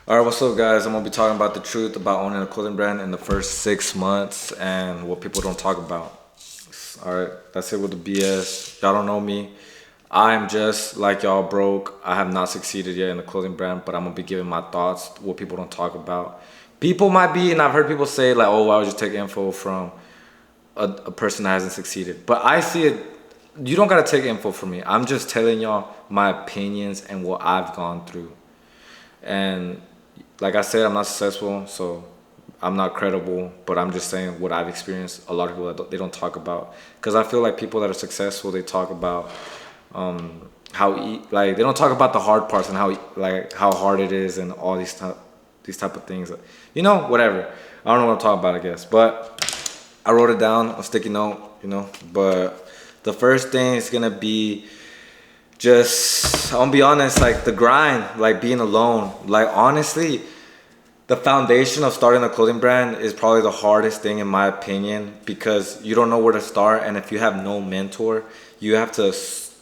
All right, what's up, guys? I'm gonna be talking about the truth about owning a clothing brand in the first 6 months and what people don't talk about. All right, that's it with the BS. Y'all don't know me. I'm just like y'all broke. I have not succeeded yet in the clothing brand, but I'm gonna be giving my thoughts, what people don't talk about. People might be, and I've heard people say like, "Oh, why would you take info from a person that hasn't succeeded?" But I see it. You don't gotta take info from me. I'm just telling y'all my opinions and what I've gone through. And like I said, I'm not successful, so I'm not credible. But I'm just saying what I've experienced. A lot of people that they don't talk about, because I feel like people that are successful, they talk about like they don't talk about the hard parts and like how hard it is and all these type of things. Whatever. I don't know what I'm talking about, I guess. But I wrote it down on a sticky note. But the first thing is gonna be just, I'm gonna be honest, like the grind, like being alone. Like honestly, the foundation of starting a clothing brand is probably the hardest thing in my opinion, because you don't know where to start, and if you have no mentor, you have to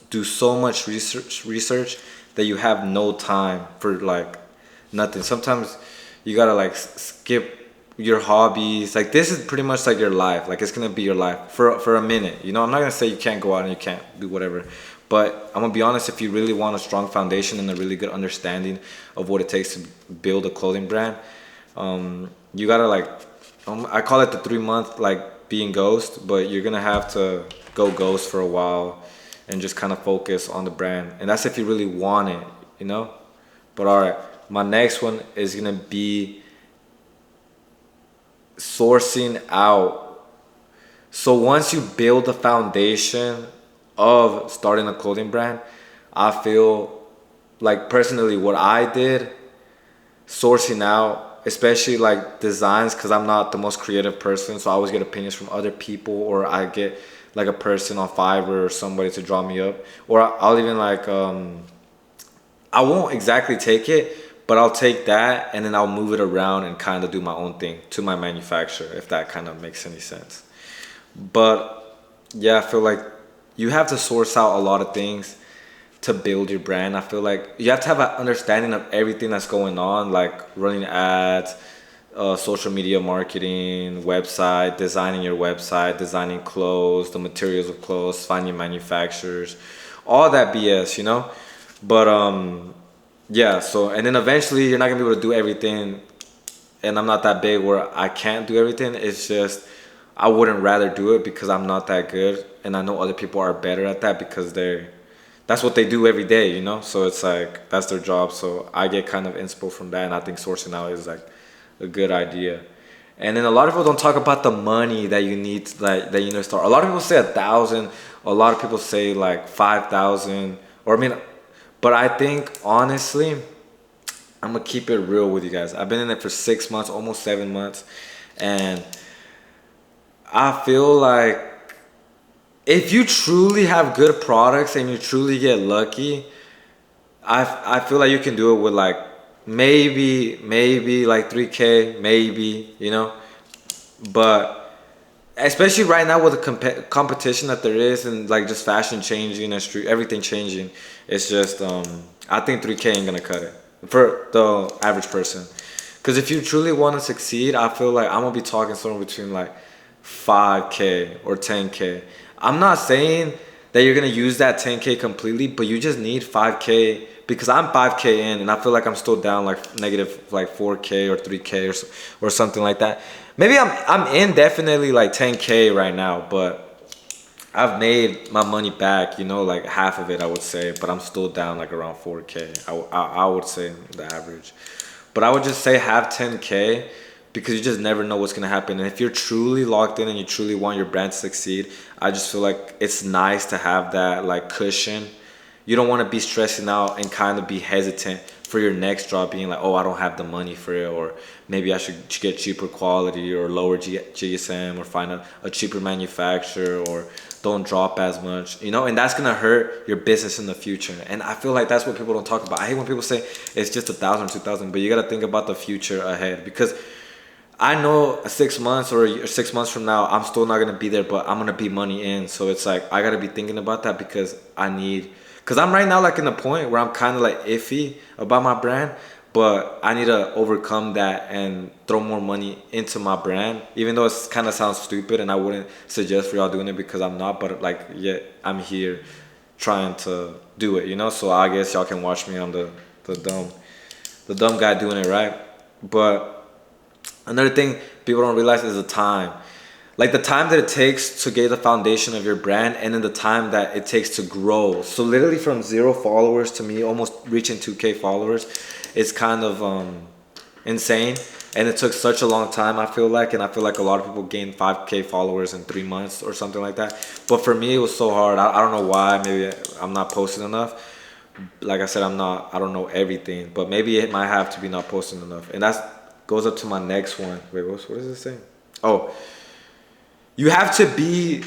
do so much research that you have no time for like nothing. Sometimes you gotta like skip your hobbies. Like this is pretty much like your life. Like it's gonna be your life for a minute. I'm not gonna say you can't go out and you can't do whatever, but I'm gonna be honest. If you really want a strong foundation and a really good understanding of what it takes to build a clothing brand, you gotta like, I call it the 3 month like being ghost, but you're gonna have to go ghost for a while and just kind of focus on the brand. And that's if you really want it. But all right, my next one is gonna be sourcing out. So once you build the foundation of starting a clothing brand, I feel like personally what I did, sourcing out, especially like designs, because I'm not the most creative person, so I always get opinions from other people, or I get like a person on Fiverr or somebody to draw me up, or I'll even like I won't exactly take it, but I'll take that and then I'll move it around and kind of do my own thing to my manufacturer, if that kind of makes any sense. But yeah, I feel like you have to source out a lot of things to build your brand. I feel like you have to have an understanding of everything that's going on, like running ads, social media marketing, designing your website, designing clothes, the materials of clothes, finding manufacturers, all that BS. But yeah. So and then eventually you're not gonna be able to do everything, and I'm not that big where I can't do everything. It's just I wouldn't rather do it because I'm not that good, and I know other people are better at that because that's what they do every day. So it's like that's their job. So I get kind of inspo from that, and I think sourcing out is like a good idea. And then a lot of people don't talk about the money that you need to start. A lot of people say 1,000. A lot of people say like 5,000. Or I mean, but I think honestly, I'm gonna keep it real with you guys. I've been in it for 6 months, almost 7 months, and I feel like if you truly have good products and you truly get lucky, I feel like you can do it with like maybe like 3K, maybe. But especially right now with the competition that there is, and like just fashion changing and street everything changing, it's just I think 3K ain't gonna cut it for the average person. Because if you truly want to succeed, I feel like I'm gonna be talking somewhere between like 5K or 10K. I'm not saying that you're gonna use that 10K completely, but you just need 5K, because I'm 5K in and I feel like I'm still down like negative like 4K or 3K or something like that. Maybe I'm in definitely like 10K right now, but I've made my money back, like half of it I would say, but I'm still down like around 4K. I would say the average. But I would just say have 10K, because you just never know what's gonna happen. And if you're truly locked in and you truly want your brand to succeed, I just feel like it's nice to have that like cushion. You don't want to be stressing out and kind of be hesitant for your next job, being like, oh, I don't have the money for it, or maybe I should get cheaper quality or lower GSM, or find a cheaper manufacturer, or don't drop as much, and that's gonna hurt your business in the future. And I feel like that's what people don't talk about. I hate when people say it's just 1,000 or 2,000, but you gotta think about the future ahead, because I know 6 months or 6 months from now, I'm still not gonna be there, but I'm gonna be money in. So it's like I gotta be thinking about that, because because I'm right now like in the point where I'm kind of like iffy about my brand, but I need to overcome that and throw more money into my brand, even though it kind of sounds stupid and I wouldn't suggest for y'all doing it because I'm not, but like, yeah, I'm here trying to do it, you know? So I guess y'all can watch me on the dumb guy doing it, right? But another thing people don't realize is the time. Like the time that it takes to get the foundation of your brand, and then the time that it takes to grow. So literally from 0 followers to me almost reaching 2K followers, it's kind of insane. And it took such a long time, I feel like, and I feel like a lot of people gain 5K followers in 3 months or something like that. But for me, it was so hard. I don't know why. Maybe I'm not posting enough. Like I said, I don't know everything, but maybe it might have to be not posting enough. And that goes up to my next one. Wait, what is it saying? Oh, you have to be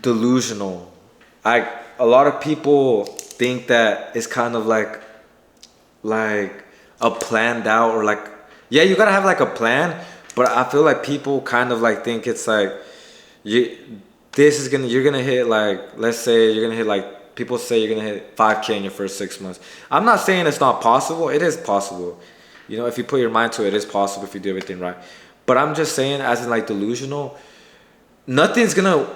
delusional. Like a lot of people think that it's kind of like a planned out, or like, yeah, you gotta have like a plan, but I feel like people kind of like think it's like you're gonna hit, like, let's say you're gonna hit, like, people say you're gonna hit 5K in your first 6 months. I'm not saying it's not possible. It is possible. You know, if you put your mind to it, it is possible if you do everything right. But I'm just saying, as in like delusional, nothing's gonna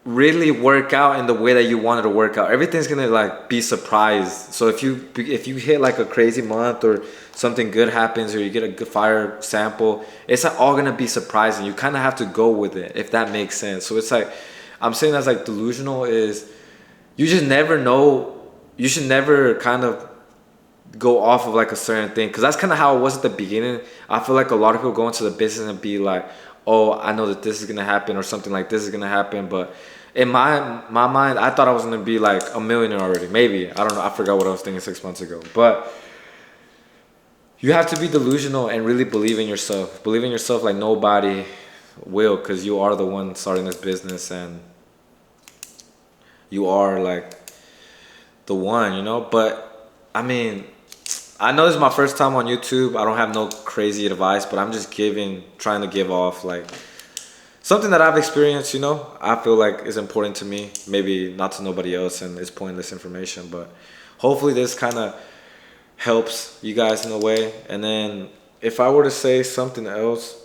really work out in the way that you wanted to work out. Everything's gonna like be surprised. So if you hit like a crazy month, or something good happens, or you get a good fire sample, it's like all gonna be surprising. You kind of have to go with it, if that makes sense. So it's like, I'm saying that's like delusional is, you just never know. You should never kind of go off of like a certain thing, because that's kind of how it was at the beginning. I feel like a lot of people go into the business and be like, oh, I know that this is gonna happen, or something like this is gonna happen, but in my mind, I thought I was gonna be like a millionaire already. Maybe, I don't know, I forgot what I was thinking 6 months ago. But you have to be delusional and really believe in yourself. Believe in yourself like nobody will, because you are the one starting this business, and you are like the one, you know. But I mean, I know this is my first time on YouTube. I don't have no crazy advice, but I'm just trying to give off like something that I've experienced, you know. I feel like is important to me. Maybe not to nobody else, and it's pointless information, but hopefully this kind of helps you guys in a way. And then if I were to say something else,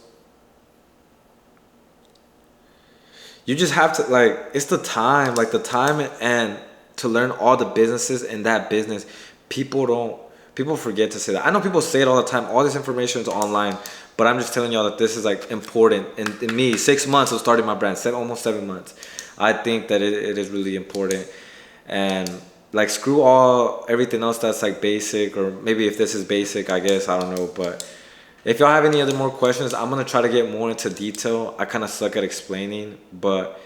you just have to, like, it's the time, and to learn all the businesses in that business. People forget to say that. I know people say it all the time. All this information is online, but I'm just telling y'all that this is like important. And in me, 6 months of starting my brand, almost 7 months, I think that it is really important. And like, screw everything else that's like basic, or maybe if this is basic, I guess, I don't know. But if y'all have any other more questions, I'm gonna try to get more into detail. I kind of suck at explaining, but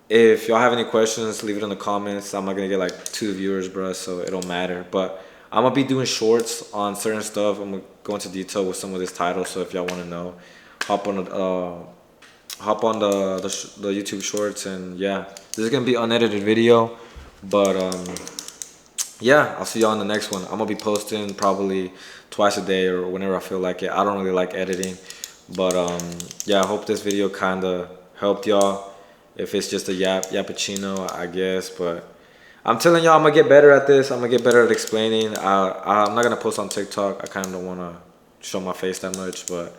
if y'all have any questions, leave it in the comments. I'm not gonna get like 2 viewers, bro, so it don't matter. But I'm gonna be doing shorts on certain stuff. I'm gonna go into detail with some of this title. So if y'all want to know, hop on the YouTube shorts. And yeah, this is gonna be unedited video, but yeah, I'll see y'all in the next one. I'm gonna be posting probably twice a day or whenever I feel like it. I don't really like editing, but yeah, I hope this video kind of helped y'all. If it's just a yappuccino, I guess. But I'm telling y'all, I'm gonna get better at this. I'm gonna get better at explaining. I'm not gonna post on TikTok. I kind of don't wanna show my face that much, but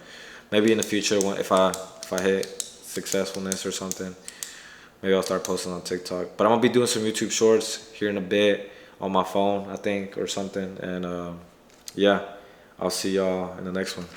maybe in the future, if I hit successfulness or something, maybe I'll start posting on TikTok. But I'm gonna be doing some YouTube shorts here in a bit on my phone, I think, or something. And yeah, I'll see y'all in the next one.